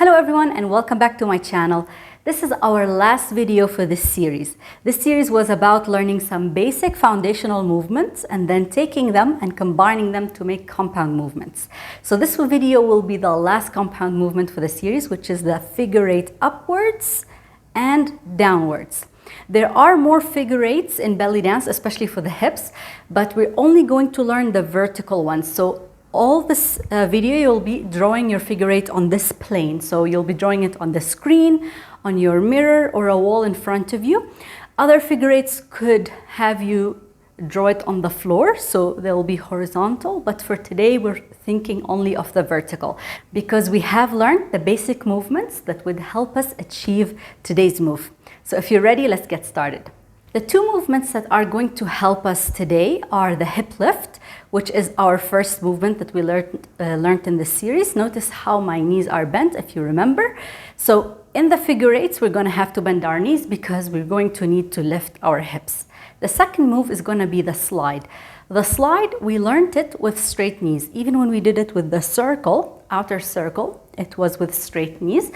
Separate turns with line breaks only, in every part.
Hello everyone and welcome back to my channel. This is our last video for this series. This series was about learning some basic foundational movements and then taking them and combining them to make compound movements. So this video will be the last compound movement for the series, which is the figure eight upwards and downwards. There are more figure eights in belly dance, especially for the hips, but we're only going to learn the vertical ones. So all this video, you'll be drawing your figure eight on this plane. So you'll be drawing it on the screen, on your mirror, or a wall in front of you. Other figure eights could have you draw it on the floor, so they'll be horizontal. But for today, we're thinking only of the vertical because we have learned the basic movements that would help us achieve today's move. So if you're ready, let's get started. The two movements that are going to help us today are the hip lift, which is our first movement that we learned in this series. Notice how my knees are bent, if you remember. So in the figure eights, we're going to have to bend our knees because we're going to need to lift our hips. The second move is going to be the slide. The slide, we learned it with straight knees. Even when we did it with the circle, outer circle, it was with straight knees.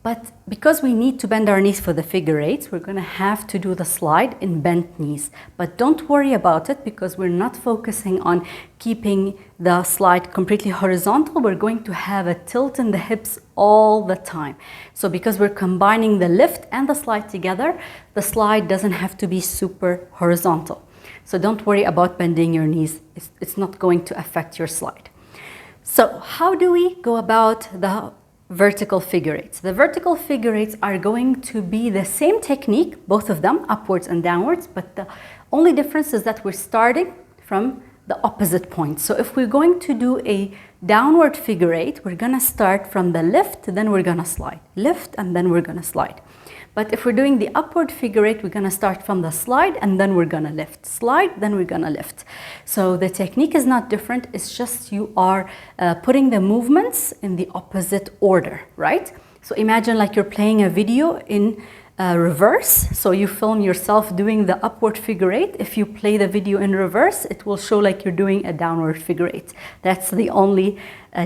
But because we need to bend our knees for the figure eights, we're going to have to do the slide in bent knees. But don't worry about it because we're not focusing on keeping the slide completely horizontal. We're going to have a tilt in the hips all the time. So because we're combining the lift and the slide together, the slide doesn't have to be super horizontal. So don't worry about bending your knees. It's not going to affect your slide. So how do we go about the vertical figure eights? The vertical figure eights are going to be the same technique, both of them, upwards and downwards, but the only difference is that we're starting from the opposite point. So if we're going to do a downward figure eight, we're going to start from the lift, then we're going to slide. Lift, and then we're going to slide. But if we're doing the upward figure eight, we're going to start from the slide and then we're going to lift. Slide, then we're going to lift. So the technique is not different. It's just you are putting the movements in the opposite order, right? So imagine like you're playing a video in reverse. So you film yourself doing the upward figure eight. If you play the video in reverse, it will show like you're doing a downward figure eight. That's the only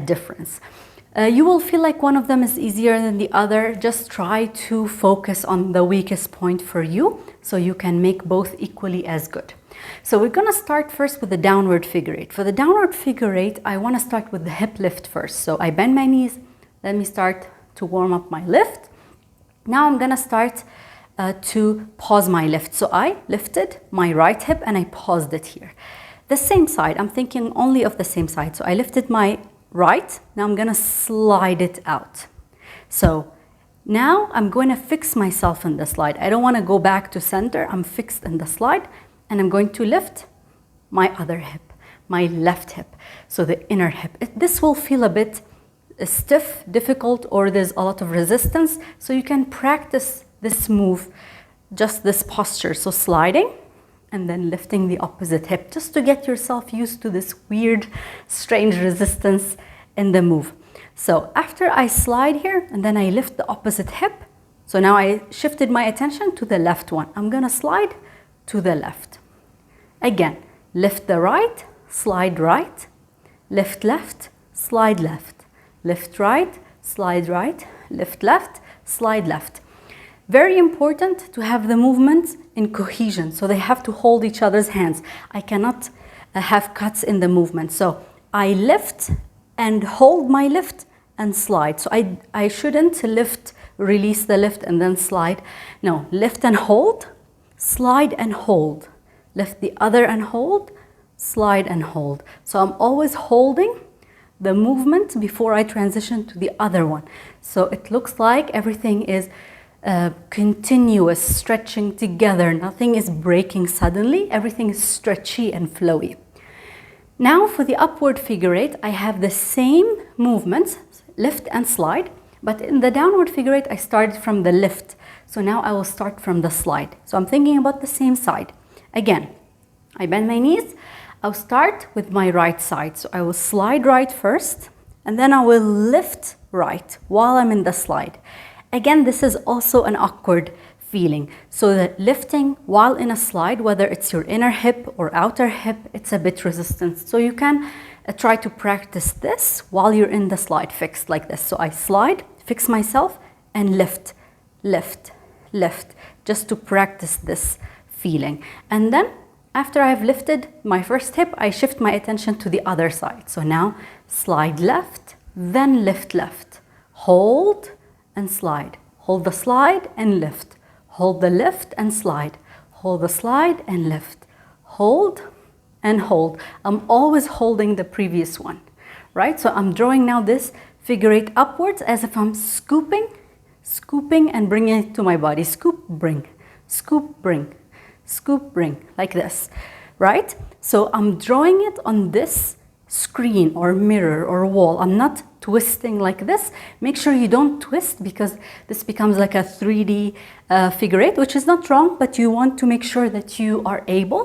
difference. You will feel like one of them is easier than the other. Just try to focus on the weakest point for you so you can make both equally as good. So we're going to start first with the downward figure eight. For the downward figure eight, I want to start with the hip lift first. So I bend my knees. Let me start to warm up my lift. Now I'm going to start to pause my lift. So I lifted my right hip and I paused it here. The same side, I'm thinking only of the same side. So I lifted my right, now I'm going to slide it out. So now I'm going to fix myself in the slide. I don't want to go back to center. I'm fixed in the slide and I'm going to lift my other hip, my left hip. So the inner hip. This will feel a bit stiff, difficult, or there's a lot of resistance. So you can practice this move, just this posture. So sliding and then lifting the opposite hip, just to get yourself used to this weird, strange resistance in the move. So after I slide here, and then I lift the opposite hip, so now I shifted my attention to the left one. I'm gonna slide to the left. Again, lift the right, slide right, lift left, slide left, lift right, slide right, lift left, slide left. Very important to have the movements in cohesion. So they have to hold each other's hands. I cannot have cuts in the movement. So I lift and hold my lift and slide. So I shouldn't lift, release the lift and then slide. No, lift and hold, slide and hold. Lift the other and hold, slide and hold. So I'm always holding the movement before I transition to the other one. So it looks like everything is continuous, stretching together. Nothing is breaking suddenly. Everything is stretchy and flowy. Now for the upward figure eight, I have the same movements, lift and slide, but in the downward figure eight, I started from the lift. So now I will start from the slide. So I'm thinking about the same side. Again, I bend my knees. I'll start with my right side. So I will slide right first, and then I will lift right while I'm in the slide. Again, this is also an awkward feeling. So that lifting while in a slide, whether it's your inner hip or outer hip, it's a bit resistant. So you can try to practice this while you're in the slide fixed like this. So I slide, fix myself and lift, lift, lift, just to practice this feeling. And then after I've lifted my first hip, I shift my attention to the other side. So now slide left, then lift left, hold and slide, hold the slide and lift, hold the lift and slide, hold the slide and lift, hold and hold. I'm always holding the previous one, right? So I'm drawing now this figure eight upwards as if I'm scooping and bringing it to my body. Scoop, bring, scoop, bring, scoop, bring, like this, right? So I'm drawing it on this screen or mirror or wall. I'm not twisting like this. Make sure you don't twist, because this becomes like a 3D figure eight, which is not wrong, but you want to make sure that you are able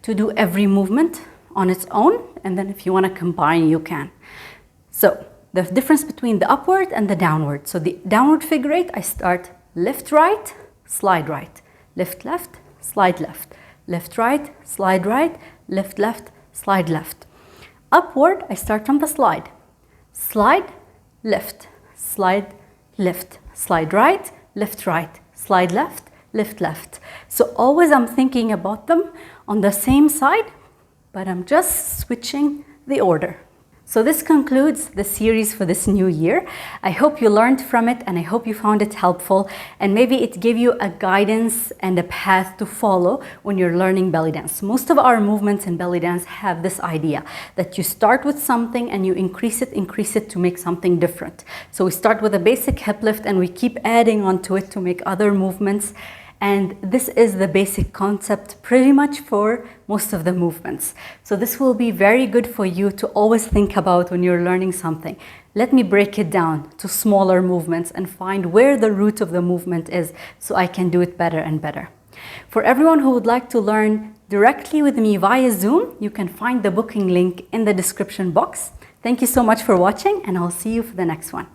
to do every movement on its own, and then if you want to combine, you can. So the difference between the upward and the downward. So the downward figure eight, I start lift right, slide right, lift left, slide left, lift right, slide right, lift left, slide left. Upward, I start from the slide. Slide, lift, slide, lift, slide right, lift right, slide left, lift left. So always I'm thinking about them on the same side, but I'm just switching the order. So this concludes the series for this new year. I hope you learned from it, and I hope you found it helpful, and maybe it gave you a guidance and a path to follow when you're learning belly dance. Most of our movements in belly dance have this idea that you start with something and you increase it to make something different. So we start with a basic hip lift and we keep adding onto it to make other movements. And this is the basic concept pretty much for most of the movements. So this will be very good for you to always think about when you're learning something. Let me break it down to smaller movements and find where the root of the movement is, so I can do it better and better. For everyone who would like to learn directly with me via Zoom, you can find the booking link in the description box. Thank you so much for watching, and I'll see you for the next one.